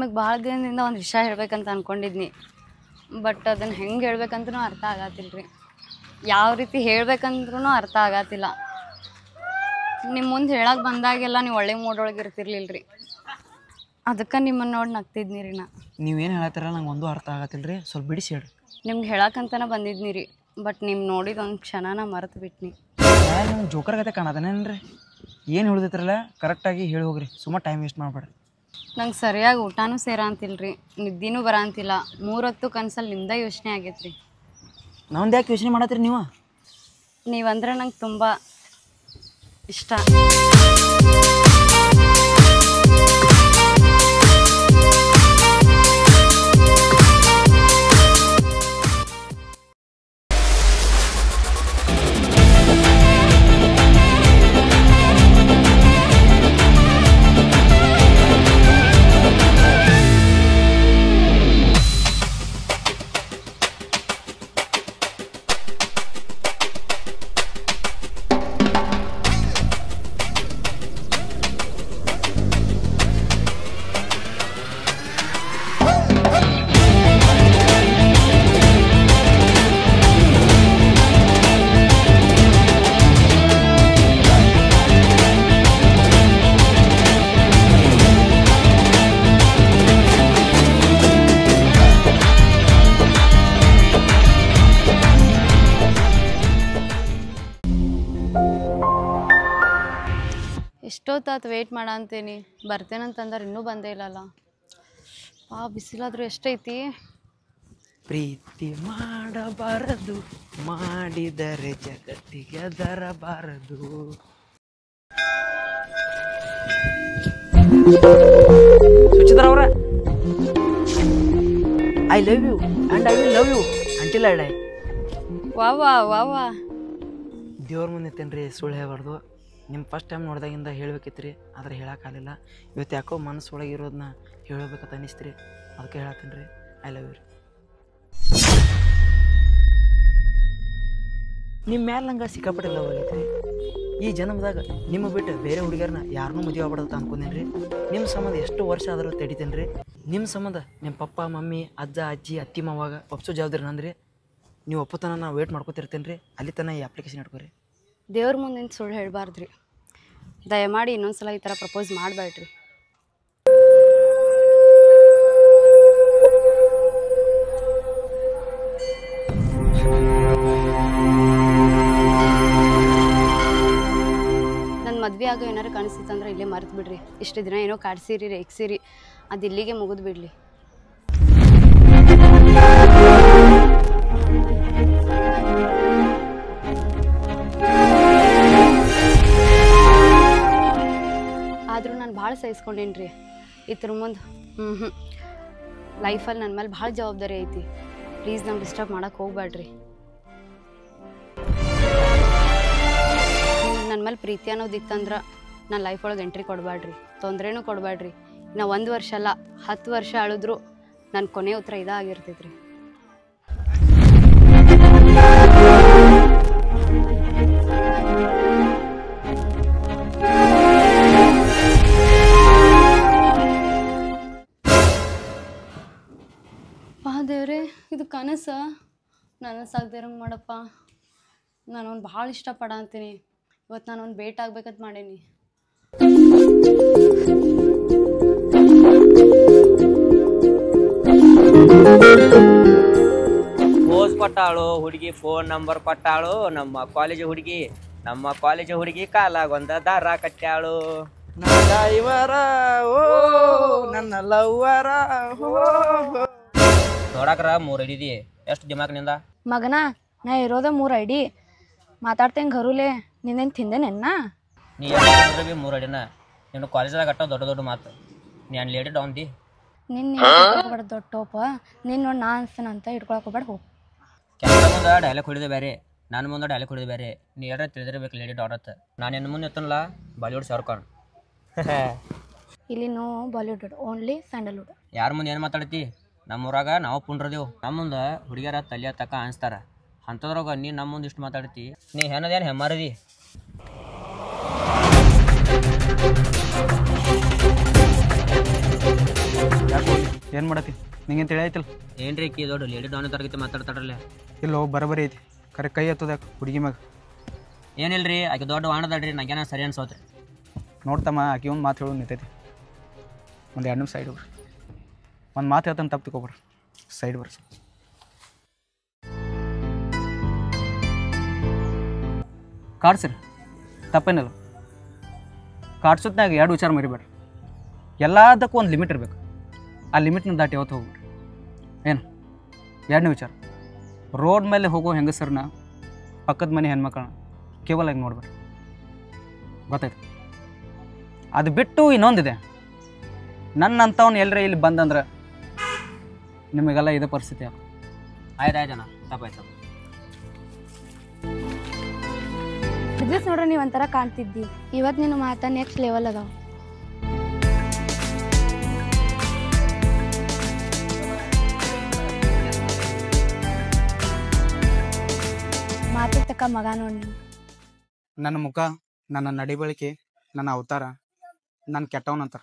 ನಿಮಗೆ ಭಾಳ ದಿನದಿಂದ ಒಂದು ವಿಷಯ ಹೇಳ್ಬೇಕಂತ ಅಂದ್ಕೊಂಡಿದ್ನಿ. ಬಟ್ ಅದನ್ನು ಹೆಂಗೆ ಹೇಳ್ಬೇಕಂತೂ ಅರ್ಥ ಆಗತ್ತಿಲ್ಲ ರೀ. ಯಾವ ರೀತಿ ಹೇಳ್ಬೇಕಂದ್ರೂ ಅರ್ಥ ಆಗತ್ತಿಲ್ಲ. ನಿಮ್ಮ ಮುಂದೆ ಹೇಳಕ್ಕೆ ಬಂದಾಗೆಲ್ಲ ನೀವು ಒಳ್ಳೆ ಮೂಡೊಳಗೆ ಇರ್ತಿರ್ಲಿಲ್ಲ ರೀ. ಅದಕ್ಕೆ ನಿಮ್ಮನ್ನು ನೋಡಿ ನಗ್ತಿದ್ನಿ ರೀ. ನೀವೇನು ಹೇಳತ್ತೀರ ನಂಗೆ ಒಂದು ಅರ್ಥ ಆಗತ್ತಿಲ್ಲ ರೀ. ಸ್ವಲ್ಪ ಬಿಡಿಸಿ ಹೇಳ್ರಿ. ನಿಮ್ಗೆ ಹೇಳಕ್ಕಂತನ ಬಂದಿದ್ನಿ ರೀ. ಬಟ್ ನಿಮ್ಮ ನೋಡಿದ ಒಂದು ಕ್ಷಣನ ಮರೆತು ಬಿಟ್ನಿ. ನಿಮ್ಗೆ ಜೋಕರ್ ಗತೆ ಕಾಣದನೇನ್ರಿ? ಏನು ಹೇಳಿದ್ರಲ್ಲ ಕರೆಕ್ಟಾಗಿ ಹೇಳಿ ಹೋಗ್ರಿ. ಸುಮಾರು ಟೈಮ್ ವೇಸ್ಟ್ ಮಾಡಬೇಡ್ರಿ. ನಂಗೆ ಸರಿಯಾಗಿ ಊಟನೂ ಸೇರ ಅಂತಿಲ್ಲ ರೀ, ನಿದ್ದೆನೂ ಬರ ಅಂತಿಲ್ಲ. 3 ಹೊತ್ತು ಕನ್ಸಲ್ಲಿ ನಿಮ್ದ ಯೋಚನೆ ಆಗೈತೆ ರೀ. ನಾವೊಂದು ಯಾಕೆ ಯೋಚನೆ ಮಾಡತ್ತೀರಿ ನೀವು? ನೀವಂದ್ರೆ ನಂಗೆ ತುಂಬ ಇಷ್ಟ. ಎಷ್ಟೊತ್ತಾತು ವೆಯ್ಟ್ ಮಾಡ ಅಂತೀನಿ, ಬರ್ತೇನಂತಂದ್ರೆ ಇನ್ನೂ ಬಂದೇ ಇಲ್ಲಲ್ಲ. ಬಿಸಿಲಾದರೂ ಎಷ್ಟೈತಿ. ಪ್ರೀತಿ ಮಾಡಬಾರದು, ಮಾಡಿದರೆ ಜಗತ್ತಿಗೆ ದರಬಾರದು. ಸುಚಿತ್ರ ಅವರ I love you and I will love you until I die. ವಾ ದೇವ್ರ ಮುಂದೆ ಇತ್ತೇನ್ರಿ, ಸುಳ್ಳು ಹೇಳಬಾರ್ದು. ನಿಮ್ಮ ಫಸ್ಟ್ ಟೈಮ್ ನೋಡಿದಾಗಿಂದ ಹೇಳ್ಬೇಕಿತ್ತು ರೀ, ಆದರೆ ಹೇಳೋಕ್ಕಾಗಲಿಲ್ಲ. ಇವತ್ತು ಯಾಕೋ ಮನಸ್ಸೊಳಗೆ ಇರೋದನ್ನ ಹೇಳಬೇಕಂತ ಅನ್ನಿಸ್ತೀರಿ, ಅದಕ್ಕೆ ಹೇಳತ್ತೀನಿ ರೀ. ಐ ಲವ್ ಯು ರೀ. ನಿಮ್ಮ ಮ್ಯಾಲೆ ನಂಗೆ ಸಿಕ್ಕಾಪಟ್ಟೆ ಲವ್ ಆಗೈತೆ ರೀ. ಈ ಜನ್ಮದಾಗ ನಿಮ್ಮ ಬಿಟ್ಟು ಬೇರೆ ಹುಡುಗಿಯರನ್ನ ಯಾರನ್ನೂ ಮದುವೆ ಆಗ್ಬಾರ್ದು ಅನ್ಕೊಂಡೇನಿ ರೀ. ನಿಮ್ಮ ಸಂಬಂಧ ಎಷ್ಟು ವರ್ಷ ಆದರೂ ತಡಿತೇನೆ ರೀ. ನಿಮ್ಮ ಸಂಬಂಧ ನಿಮ್ಮ ಪಪ್ಪ ಮಮ್ಮಿ ಅಜ್ಜ ಅಜ್ಜಿ ಅತ್ತಿ ಮಾವಾಗ ಒಪ್ಸೋ ಜವಾಬ್ದಾರಿ ನಂದ್ರಿ. ನೀವು ಒಪ್ಪತನ ನಾವು ವೇಟ್ ಮಾಡ್ಕೊತಿರ್ತೇನೆ ರೀ. ಅಲ್ಲಿ ತನಕ ಈ ಅಪ್ಲಿಕೇಶನ್ ಇಟ್ಕೊರಿ. ದೇವ್ರ ಮುಂದಿನ ಸುಳ್ಳು ಹೇಳಬಾರ್ದ್ರಿ. ದಯಮಾಡಿ ಇನ್ನೊಂದ್ಸಲ ಈ ಥರ ಪ್ರಪೋಸ್ ಮಾಡಬೇಡ್ರಿ. ನನ್ನ ಮದುವೆ ಆಗೋ ಏನಾರು ಕಾಣಿಸ್ತಿತ್ತಂದ್ರೆ ಇಲ್ಲೇ ಮರೆತು ಬಿಡ್ರಿ. ಇಷ್ಟು ದಿನ ಏನೋ ಕಾಡ್ಸಿರಿ ರೇಗ್ಸಿರಿ, ಅದು ಇಲ್ಲಿಗೆ ಮುಗಿದು ಬಿಡಲಿ. ಆದರೂ ನಾನು ಭಾಳ ಸಹಿಸ್ಕೊಂಡೇನಿ ರೀ. ಇದ್ರ ಮುಂದೆ ಲೈಫಲ್ಲಿ ನನ್ನ ಮೇಲೆ ಭಾಳ ಜವಾಬ್ದಾರಿ ಐತಿ. ಪ್ಲೀಸ್ ನಂಗೆ ಡಿಸ್ಟರ್ಬ್ ಮಾಡೋಕ್ಕೆ ಹೋಗ್ಬೇಡ್ರಿ. ನನ್ನ ಮೇಲೆ ಪ್ರೀತಿ ಅನ್ನೋದಿತ್ತಂದ್ರೆ ನನ್ನ ಲೈಫ್ ಒಳಗೆ ಎಂಟ್ರಿ ಕೊಡಬೇಡ್ರಿ, ತೊಂದರೆನೂ ಕೊಡಬೇಡ್ರಿ. ನಾ 1 ವರ್ಷ ಅಲ್ಲ 10 ವರ್ಷ ಆಳಿದ್ರು ನನ್ನ ಕೊನೆ ಉತ್ತರ ಇದಾಗಿರ್ತೈತ್ರಿ. ದೇವ್ರೆ, ಇದು ಕನಸ ನನಸಾಗ್ದಿರಂಗೆ ಮಾಡಪ್ಪ. ನಾನು ಅವ್ನು ಭಾಳ ಇಷ್ಟಪಡ ಅಂತೀನಿ. ಇವತ್ತು ನಾನು ಅವ್ನು ಭೇಟಿ ಆಗ್ಬೇಕಂತ ಮಾಡೀನಿ. ಪೋಸ್ ಕೊಟ್ಟಾಳು ಹುಡುಗಿ, ಫೋನ್ ನಂಬರ್ ಕೊಟ್ಟಾಳು. ನಮ್ಮ ಕಾಲೇಜ್ ಹುಡುಗಿ ಕಾಲಾಗೊಂದ ದಾರ ಕಟ್ಟಾಳು. ನನ್ನ ಲವ್ವರ ನೋಡಕ್ರ 3 ಐಡಿ ಎಷ್ಟು ದಿಮಾಕ್ನಿಂದ ಮಗನ. ನಾ ಇರೋದ 3 ಐಡಿ ಮಾತಾಡ್ತೇನೆ ಘರುಲೆ. ನಿನ್ನೇನು ತಿಂದೇನೆನ್ನ? ನೀ 3 ಐಡಿನ ನೀನು ಕಾಲೇಜ್ದಾಗ ಅಟ್ಟ ದೊಡ್ಡ ಮಾತು. ನೀನು ಲೇಡಿ ಡೌನ್ ದಿ. ನಿನ್ನ ದೊಡ್ಡ ಟೋಪ. ನೀನು ನೋಡಿ ನಾ ಅನ್ಸ್ತೇನೆ ಅಂತ ಇಟ್ಕೊಳಕ್ ಹೋಗ್ಬೇಡ. ಹೋಗಿ ಕ್ಯಾಮ್ರಾ ಮುಂದೆ ಡೈಲಾಗ್ ಹೊಡಿದೆ ಬೇರೆ, ನಾನು ಮುಂದೆ ಡೈಲಾಗ್ ಹೊಡಿದೆ ಬೇರೆ. ನೀ ಯಾರ ತಿಳಿದಿರ್ಬೇಕು ಲೇಡಿ ಡಾನ್ ಅಂತ. ನಾನು ಇನ್ನು ಮುಂದೆ ಎತ್ತನಲ್ಲ ಬಾಲಿವುಡ್ ಶಾರುಖ್ ಖಾನ್. ಇಲ್ಲಿ ನೋ ಬಾಲಿವುಡ್, ಓನ್ಲಿ ಸ್ಯಾಂಡಲ್ವುಡ್. ಯಾರ ಮುಂದೆ ಏನು ಮಾತಾಡ್ತಿ? ನಮ್ಮೂರಾಗ ನಾವು ಪುಂಡ್ರದೇವು. ನಮ್ಮ ಮುಂದೆ ಹುಡುಗಿಯರ ತಲೆ ತಕ್ಕ ಅನಿಸ್ತಾರ. ಅಂಥದ್ರಾಗ ನೀ ನಮ್ಮ ಮುಂದೆ ಇಷ್ಟು ಮಾತಾಡ್ತಿ. ನೀ ಏನದೇನು ಹೆಮ್ಮಾರದಿ? ಯಾಕೆ ಏನು ಮಾಡತ್ತಿ ನಿಂಗೇನು ತಿಳಿಯಾಯ್ತಿಲ್ಲ ಏನ್ರಿ ಕಿ ದೊಡ್ಡ ಲೇಡಿ ಡಾನ್ ತರಗತಿ ಮಾತಾಡ್ತಾರಲ್ಲ ಇಲ್ಲೋ ಬರಬರಿ ಐತಿ ಕರೆ ಕೈ ಎತ್ತದ ಹುಡುಗಿ ಮ್ಯಾಗ ಏನಿಲ್ರಿ ಆಕೆ ದೊಡ್ಡ ವಾಣದಲ್ರಿ ನಂಗೇನ ಸರಿ ಅನ್ಸೋತ್ರಿ ನೋಡ್ತಮ್ಮ ಆಕಿ ಒಂದು ಮಾತು ಹೇಳೋದು ನಿಂತೈತಿ ಒಂದು 2 ನಿಮಿಷ ಸೈಡ್ ಬರ್ರಿ ಒಂದು ಮಾತು ಹೇಳ್ತಾನೆ ತಪ್ಪು ತಿಳ್ಕೊಬ್ರಿ ಸೈಡ್ ಬರ್ರಿ ಕಾಡ್ಸಿರಿ ತಪ್ಪೇನಲ್ಲ ಕಾಡ್ಸೋತ್ನಾಗ 2 ವಿಚಾರ ಮರಿಬೇಡ್ರಿ ಎಲ್ಲದಕ್ಕೂ ಒಂದು ಲಿಮಿಟ್ ಇರಬೇಕು ಆ ಲಿಮಿಟ್ನ ದಾಟಿ ಯಾವತ್ತು ಹೋಗ್ಬಿಡ್ರಿ ಏನು 2ನೇ ವಿಚಾರ ರೋಡ್ ಮೇಲೆ ಹೋಗೋ ಹೆಂಗಸರನ್ನ ಪಕ್ಕದ ಮನೆ ಹೆಣ್ಮಕ್ಳನ್ನ ಕೇವಲ ಹಿಂಗೆ ನೋಡ್ಬೇಡ್ರಿ ಗೊತ್ತಾಯ್ತು ಅದು ಬಿಟ್ಟು ಇನ್ನೊಂದಿದೆ ನನ್ನಂಥವ್ನು ಎಲ್ಲರೇ ಇಲ್ಲಿ ಬಂದಂದ್ರೆ ನಿಮಗೆಲ್ಲ ಇದೇ ಪರಿಸ್ಥಿತಿ ಆಯ್ತಾಯ್ತಣ್ಣ ತಪ್ಪಾಯ್ತು ದಿವ್ಸ ನೋಡ್ರಿ ನೀವು ಒಂಥರ ಕಾಣ್ತಿದ್ದಿ ಇವತ್ತು ನಿನ್ನ ಮಾತಾ ನೆಕ್ಸ್ಟ್ ಲೆವೆಲ್ ಅದಾವ ಮಾತಿಗೆ ತಕ್ಕ ಮಗ ನೋಡಿ ನನ್ನ ಮುಖ ನನ್ನ ನಡಿಬಳಿಕೆ ನನ್ನ ಅವತಾರ ನನ್ನ ಕೆಟ್ಟವನಂತಾರ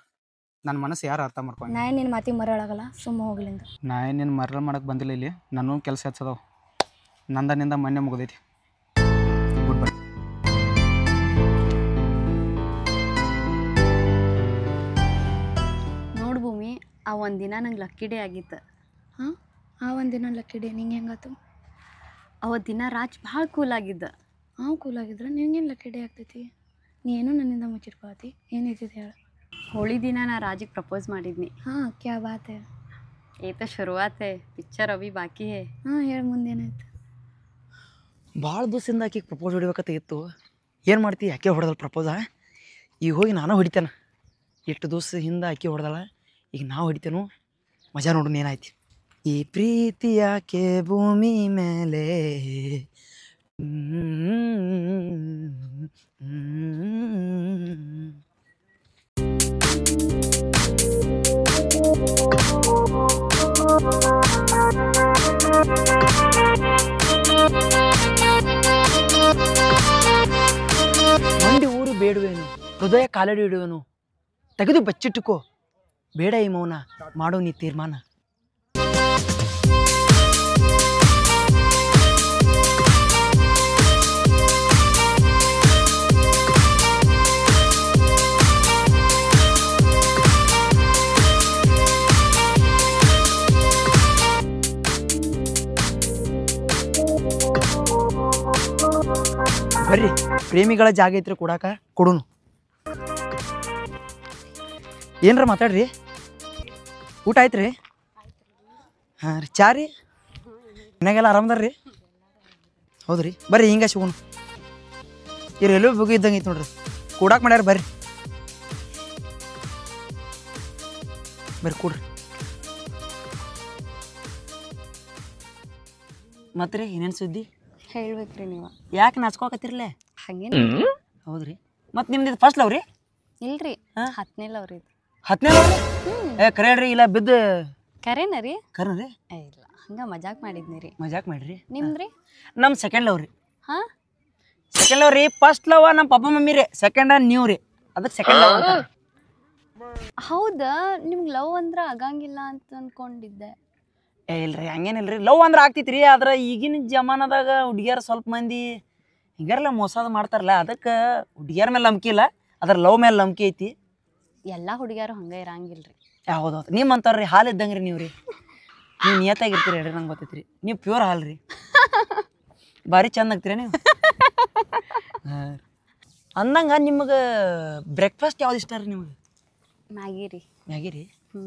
ನನ್ನ ಮನಸ್ಸು ಯಾರು ಅರ್ಥ ಮಾಡ್ಕೊಂಡು ನಾ ನಿನ್ನ ಮಾತಿಗೆ ಮರಳಾಗಲ್ಲ ಸುಮ್ಮ ಹೋಗ್ಲಿಂದ ನಾ ಏನೇನು ಮರಳ ಮಾಡಕ್ಕೆ ಬಂದಿಲ್ಲ ಇಲ್ಲಿ ನನ್ನ ಕೆಲಸ ಹೆಚ್ಚದವು ನಂದನಿಂದ ಮೊನ್ನೆ ಮುಗ್ದೈತಿ ಗುಡ್ ಬೈ ನೋಡು ಭೂಮಿ ಆ ಒಂದಿನ ನಂಗೆ ಲಕ್ಕಿ ಡೇ ಆಗಿತ್ತು. ಹಾಂ ಆ ಒಂದಿನ ಲಕ್ಕಿ ಡೇ ನಿಂಗೆ ಹೆಂಗಾತು? ಅವತ್ತು ದಿನ ರಾಜ್ ಭಾಳ ಕೂಲ್ ಆಗಿದ್ದ. ಕೂಲ್ ಆಗಿದ್ರೆ ನಿಂಗೇನು ಲಕ್ಕಿ ಡೇ ಆಗ್ತೈತಿ? ನೀನು ನನ್ನಿಂದ ಮುಚ್ಚಿಟ್ಕೋತಿ ಏನೈತಿದೆ ಹೇಳು. ಹೋಳಿ ದಿನ ನಾ ರಾಜಿಗೆ ಪ್ರಪೋಸ್ ಮಾಡಿದ್ನಿ. ಹಾಂ ಕ್ಯಾ ಬಾತ್ ಹೈ. ಏ ತ ಶುರುವಾತ್ ಹೈ, ಪಿಕ್ಚರ್ ಅಭಿ ಬಾಕಿ ಹೈ. ಹಾಂ ಹೇಳಿ ಮುಂದೇನಾಯ್ತು? ಭಾಳ ದಿವಸದಿಂದ ಆಕೆಗೆ ಪ್ರಪೋಸ್ ಹೊಡಿಬೇಕಂತ ಇತ್ತು. ಏನು ಮಾಡ್ತಿ, ಆಕೆ ಹೊಡೆದಲ್ಲ ಪ್ರಪೋಸ. ಈಗ ಹೋಗಿ ನಾನು ಹೊಡಿತೇನೆ. ಎಷ್ಟು ದಿವಸ ಹಿಂದೆ ಆಕೆ ಹೊಡೆದಲ್ಲ, ಈಗ ನಾವು ಹೊಡಿತೇನು. ಮಜಾ ನೋಡೋಣ ಏನಾಯ್ತು. ಈ ಪ್ರೀತಿ ಯಾಕೆ ಭೂಮಿ ಮೇಲೆ ಮಂಡಿ ಊರು ಬೇಡುವೇನು, ಹೃದಯ ಕಾಲಡಿ ಇಡುವೆನು, ತೆಗೆದು ಬಚ್ಚಿಟ್ಟುಕೋ ಬೇಡ ಈ ಮೌನ, ಮಾಡೋ ನೀ ತೀರ್ಮಾನ. ಬರ್ರಿ, ಪ್ರೇಮಿಗಳ ಜಾಗ ಐತ್ರಿ ಕೊಡಾಕ, ಕೊಡುನು. ಏನರ ಮಾತಾಡ್ರಿ. ಊಟ ಆಯ್ತು ರೀ? ಹಾಂ ರೀ. ಚಾ ರೀ? ಮನ್ಯಾಗೆಲ್ಲ ಆರಾಮದಾರ ರೀ? ಹೌದು ರೀ. ಬರ್ರಿ ಹಿಂಗೆ ಸಿಗೋಣ. ಈ ರೈಲ್ವೆ ಬಗ್ಗೆ ಇದ್ದಂಗೆ ಐತೆ ನೋಡ್ರಿ, ಕೂಡಾಕ್ ಮಾಡ್ಯಾರ. ಬರ್ರಿ ಬರ್ರಿ ಕೂಡ್ರಿ. ಮತ್ತೆ ರೀ ಏನೇನು ಸುದ್ದಿ? ಹೇಳ್ಬೇಕ್ರಿ ನೀವು. ಯಾಕೆ ನಾಚ್ಕೋಕತ್ತಿರ್ಲೆ? ಹಂಗೇನು? ಹೌದ್ರಿ. ಮತ್ತು ನಿಮ್ದು ಇದು ಫಸ್ಟ್ ಲವ್ ರೀ? ಇಲ್ರಿ, 10ನೇ ಲವ್ ರೀ. 10ನೇ ಲವ್ ರೀ? ಏ ಕರೆ ಹೇಳ್ರಿ, ಇಲ್ಲ ಬಿದ್ದು ಕರೇನ ರೀ? ಕರೆ ರೀ? ಇಲ್ಲ, ಹಂಗೆ ಮಜಾಕ್ ಮಾಡಿದ್ನಿ ರೀ. ಮಜಾಕ್ ಮಾಡ್ರಿ. ನಿಮ್ದ್ರಿ? ನಮ್ಮ ಸೆಕೆಂಡ್ ಲವ್ ರೀ. ಹಾಂ, ಸೆಕೆಂಡ್ ಲವ್ ರೀ. ಫಸ್ಟ್ ಲವ್ ನಮ್ಮ ಪಪ್ಪ ಮಮ್ಮಿ ರೀ, ಸೆಕೆಂಡ್ ನೀವು ರೀ, ಅದಕ್ಕೆ ಸೆಕೆಂಡ್ ಲವ್ ಅಂತ. ಹೌದಾ? ನಿಮ್ಗೆ ಲವ್ ಅಂದ್ರೆ ಆಗಂಗಿಲ್ಲ ಅಂತ ಅನ್ಕೊಂಡಿದ್ದೆ. ಏ ಇಲ್ರಿ, ಹಂಗೇನಿಲ್ರಿ. ಲವ್ ಅಂದ್ರೆ ಆಗ್ತೈತಿ ರೀ, ಆದ್ರೆ ಈಗಿನ ಜಮಾನದಾಗ ಹುಡುಗಿಯರು ಸ್ವಲ್ಪ ಮಂದಿ ಹಿಂಗಾರಲ್ಲ ಮೋಸದ ಮಾಡ್ತಾರಲ್ಲ, ಅದಕ್ಕೆ ಹುಡುಗಿಯರ ಮೇಲೆ ನಂಬಿಕೆ ಇಲ್ಲ, ಅದ್ರ ಲವ್ ಮೇಲೆ ನಂಬಿಕೆ ಐತಿ. ಎಲ್ಲ ಹುಡುಗಿಯರು ಹಂಗೆ ಇರಂಗಿಲ್ರಿ. ಹೌದೌದು. ನಿಮ್ಮ ಅಂತಾರ್ರಿ, ಹಾಲು ಇದ್ದಂಗೆ ರೀ ನೀವು ರೀ. ನೀವು ನಿಯತ್ತಾಗಿರ್ತೀರಿ ಹೇಳ್ರಿ, ನಂಗೆ ಗೊತ್ತೈತಿ ರೀ. ನೀವು ಪ್ಯೂರ್ ಹಾಲು ರೀ, ಭಾರಿ ಚಂದ ಆಗ್ತೀರಿ ನೀವು. ಹಾಂ ಅಂದಂಗೆ ನಿಮಗೆ ಬ್ರೇಕ್ಫಾಸ್ಟ್ ಯಾವ್ದು ಇಷ್ಟ ರೀ ನಿಮಗೆ? ಮ್ಯಾಗಿ ರೀ. ಮ್ಯಾಗಿ ರೀ? ಹ್ಞೂ.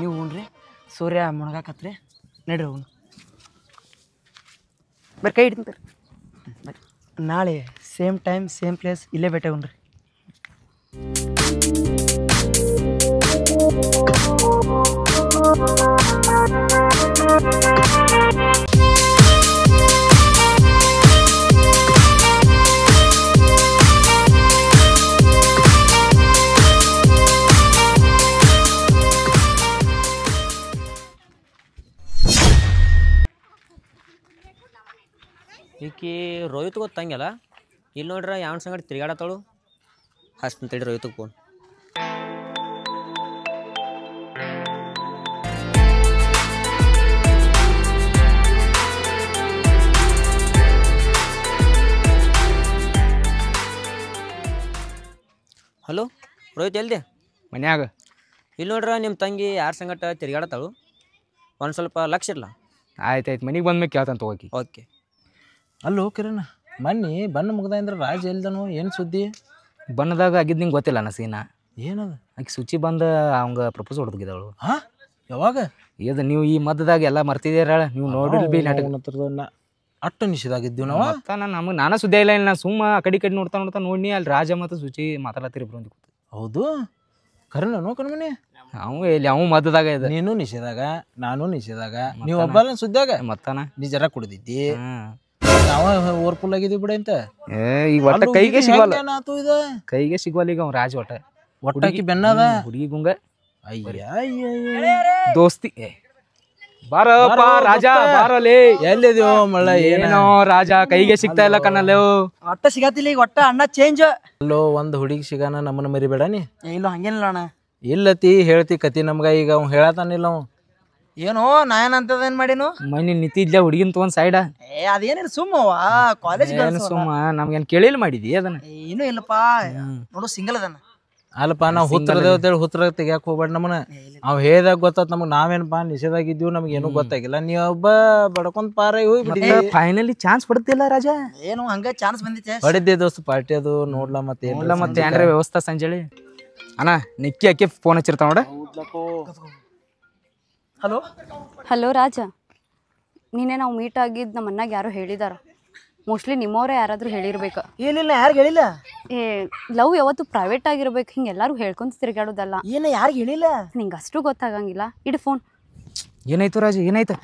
ನೀವು ಹ್ಞೂ. ಸೂರ್ಯ ಮುಣಗಾಕತ್ರಿ, ನಡ್ರಿ ಹೋಗೋಣ. ಬರ್ರಿ, ಕೈ ಹಿಡಿತೀನಿ ಬರ್ರಿ. ಬರ್ರಿ, ನಾಳೆ ಸೇಮ್ ಟೈಮ್ ಸೇಮ್ ಪ್ಲೇಸ್ ಇಲ್ಲೇ ಭೇಟಿ ಆಗೋಣ್ರಿ. ಈಕಿ ರೋಹಿತ್ ಗೊತ್ತಂಗಿಲ್ಲ, ಇಲ್ಲಿ ನೋಡ್ರ ಯಾವನ ಸಂಗಡ ತಿರ್ಗಾಡತ್ತಾಳು ಅಷ್ಟು ತಡಿ ರೋಹಿತಗೆ ಫೋನ್. ಹಲೋ ರೋಹಿತ್ ಎಲ್ದೆ? ಮನ್ಯಾಗ. ಇಲ್ಲಿ ನೋಡ್ರ ನಿಮ್ಮ ತಂಗಿ ಯಾರ ಸಂಗಟ ತಿರ್ಗಾಡತ್ತಾಳು, ಒಂದು ಸ್ವಲ್ಪ ಲಕ್ಷ ಇರಲ್ಲ. ಆಯ್ತು ಮನೆಗೆ ಬಂದ್ಮೇಲೆ ಕೇಳ್ತಾನೆ ತಗೋಕಿ. ಓಕೆ. ಅಲ್ಲೋ ಕಿರಣ್, ಮೊನ್ನೆ ಬಣ್ಣ ಮುಗ್ದ ಅಂದ್ರೆ ರಾಜ ಎಲ್ದನು ಏನು ಸುದ್ದಿ? ಬಣ್ಣದಾಗ ಆಗಿದ್ದು ನಿಂಗೆ ಗೊತ್ತಿಲ್ಲ ಅನ್ನ ಸೀನಾ. ಏನದ? ಆಕೆ ಸುಚಿ ಬಂದು ಅವಂಗ ಪ್ರಪೋಸ್ ಹೊಡೆದಿದ್ದವಳು. ಹಾಂ ಯಾವಾಗ? ಇದು ನೀವು ಈ ಮಧ್ಯದಾಗ ಎಲ್ಲ ಮರ್ತಿದ್ದೀರ ನೀವು ನೋಡಿಲ್ ಬಿ ನಾಟಕ ಅಟ್ಟು ನಿಷೇಧಾಗಿದ್ದೀವಿ ನಾವು. ಮತ್ತೆ ನಮಗೆ ನಾನಾ ಸುದ್ದಿ ಇಲ್ಲ. ನಾನು ಸುಮ್ಮ ಆ ಕಡೆ ನೋಡ್ತಾ ನೋಡಿ ಅಲ್ಲಿ ರಾಜ ಮತ್ತು ಸುಚಿ ಮಾತಾಡತ್ತೀರಿ ಇಬ್ರು ಅಂತ. ಹೌದು ಕರೆನ ಕಣ್ಮನೆ ಅವ ಇಲ್ಲಿ ಅವ ಮಧ್ಯದಾಗ ಇದೆ. ನೀನು ನಿಷೇಧಾಗ ನಾನು ನಿಷೇಧಾಗ ನೀವು ಒಬ್ಬರ ಸುದ್ದಿಯಾಗ ಮತ್ತಾನ ನೀ ಜರ ಕುಡ್ದಿದ್ದಿ. ನಾವ ಓರ್ಫುಲ್ ಆಗಿದ್ದೀವಿ ಬಿಡ ಅಂತ. ಈಗ ಒಟ್ಟ ಕೈಗೆ ಸಿಗವಲ್ಲ, ಏನಾತು ಇದು ಕೈಗೆ ಸಿಗವಲ್ಲ ಈಗ ಅವ್ ರಾಜ ಒಟ್ಟ ಒಟ್ಟಾಕಿ ಬೆನ್ನದ ಹುಡುಗಿ ಗುಂಗ ಅಯ್ಯ ದೋಸ್ತಿ. ಬಾರಪ್ಪ ರಾಜ ಬಾರಲೇ. ಎಲ್ಲಿದ್ಯೋ ಮಳ್ಳ? ಏನೋ ರಾಜ ಕೈಗೆ ಸಿಗ್ತಾ ಇಲ್ಲ ಕಣ್ಣಲ್ಲೋ. ಒಟ್ಟ ಸಿಗತ್ತಿಲ್ಲ ಈಗ, ಒಟ್ಟ ಅಣ್ಣ ಚೇಂಜ್. ಅಲ್ಲೋ ಒಂದು ಹುಡುಗಿ ಸಿಗಾನ ನಮ್ಮನ್ನ ಮರಿಬೇಡ ನೀ. ಇಲ್ಲ ಹಂಗೇನಿಲ್ಲ ಅಣ್ಣ. ಇಲ್ಲತಿ ಹೇಳ್ತಿ ಕತಿ ನಮ್ಗ. ಈಗ ಅವ್ ಹೇಳತಾನಿಲ್ಲ ಅವ್ ಏನೋ ನಾ ಏನಂತದೇನ್ ಮಾಡಿನು ಮನೆ ನಿಂತಿದ್ಲ ಹುಡುಗಿನ ತೊಗೊಂಡ್ ಸೈಡ. ಅದೇನಿಲ್ಲ ಸುಮ್ಮವ ಕಾಲೇಜ್ ಸುಮ್ಮ ನಮ್ಗೇನ್ ಕೇಳಿಲ್ಲ ಮಾಡಿದಿ ಅದನ್ನ. ಏನೂ ಇಲ್ಲಪ್ಪ, ನೋಡು ಸಿಂಗಲ್ ಅದನ್ನ. ಅಲ್ಲಪ್ಪ ನಾವು ಹುತ್ತರದೇವತೇಳಿ ಹುತ್ರ ತೆಗಿಯಾಕ ಹೋಗ್ಬೇಡ ನಮ್ಮನ್ನ. ಅವ್ ಹೇಳ್ದಾಗ ಗೊತ್ತಾತ್ ನಮಗ್. ನಾವೇನಪ್ಪ ನಿಷೇಧಾಗಿದ್ದೀವಿ, ನಮ್ಗೆ ಏನೂ ಗೊತ್ತಾಗಿಲ್ಲ. ನೀವ್ ಒಬ್ಬ ಬಡ್ಕೊಂಡ್ ಪಾರ ಹೋಗ್ಬಿಡಿ. ಫೈನಲಿ ಚಾನ್ಸ್ ಪಡ್ತಿಲ್ಲ ರಾಜ. ಏನು ಹಂಗ ಚಾನ್ಸ್ ಬಂದಿತ್ತೆ. ಹೊಡಿದ್ದೆ ದೋಸ್ತ ಪಾರ್ಟಿ ಅದು ನೋಡ್ಲಾ. ಮತ್ತೆ ಮತ್ತೆ ಏನ್ರ ವ್ಯವಸ್ಥೆ ಸಂಜೆಳಿ ಅಣ್ಣ ನಿಕ್ಕಿ ಅಕ್ಕಿ ಫೋನ್ ಹಚ್ಚಿರ್ತಾವ ನೋಡ. ಹಲೋ ಹಲೋ ರಾಜ, ನೀನೇ ನಾವು ಮೀಟ್ ಆಗಿದ್ದು ನಮ್ಮ ಅಣ್ಣಗೆ ಯಾರೋ ಹೇಳಿದಾರ. ಮೋಸ್ಟ್ಲಿ ನಿಮ್ಮವರೇ ಯಾರಾದರೂ ಹೇಳಿರ್ಬೇಕು. ಏನಿಲ್ಲ, ಯಾರಿಗೆ ಹೇಳಿಲ್ಲ. ಏ ಲವ್ ಯಾವತ್ತು ಪ್ರೈವೇಟ್ ಆಗಿರ್ಬೇಕು, ಹಿಂಗೆ ಎಲ್ಲರೂ ಹೇಳ್ಕೊಂತ ತಿರ್ಗಾಡೋದಲ್ಲ. ಏನು ಯಾರಿಗೆ ಹೇಳಿಲ್ಲ. ನಿಂಗೆ ಅಷ್ಟು ಗೊತ್ತಾಗಂಗಿಲ್ಲ. ಇಡು ಫೋನ್. ಏನಾಯ್ತು ರಾಜ, ಏನಾಯ್ತು?